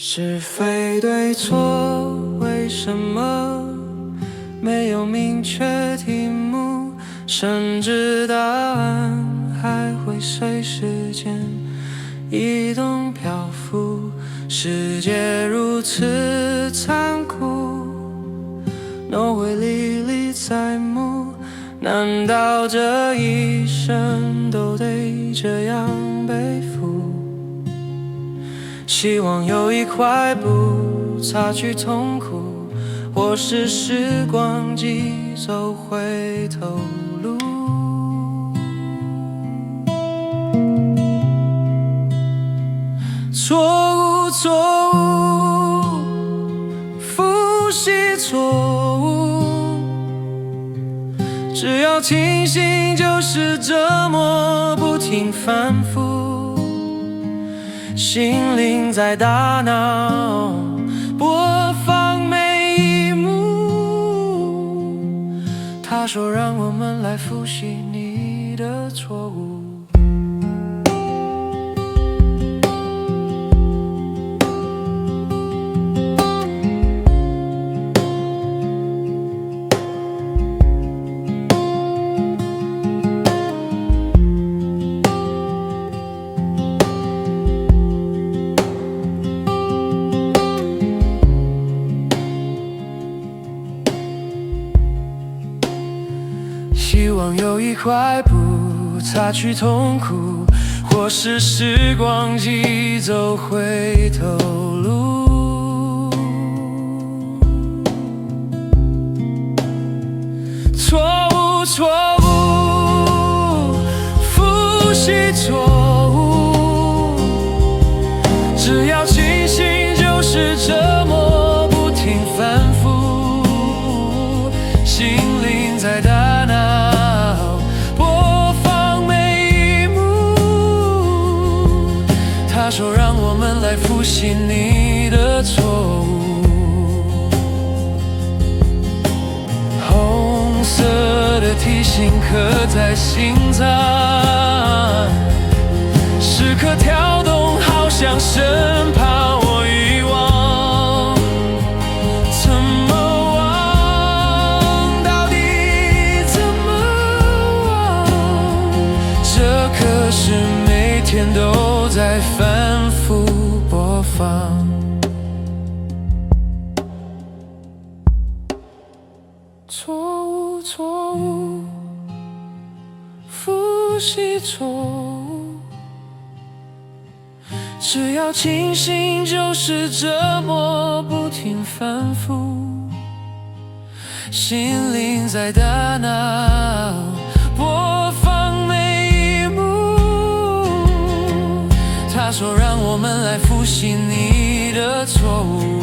是非对错，为什么没有明确题目？甚至答案还会随时间移动漂浮。世界如此残酷，都会历历在目。难道这一生都得这样背负？希望有一块布擦去痛苦，或是时光机走回头路。错误，错误，复习错误，只要清醒就是这么不停反复。心灵在大脑播放每一幕，他说让我们来复习你的错误。希望有一块布擦去痛苦，或是时光机走回头路。错误，错误，复习错误，只要清醒就是这么不停反复。心灵在大脑说让我们来复习你的错误。红色的提醒刻在心脏，时刻跳动，好像生怕我遗忘。怎么忘？到底怎么忘？这可是每天都在反复播放。错误，错误，复习错误，只要清醒就是这么不停反复。心灵在大脑播放每一幕，他说让我们来复习你的错误。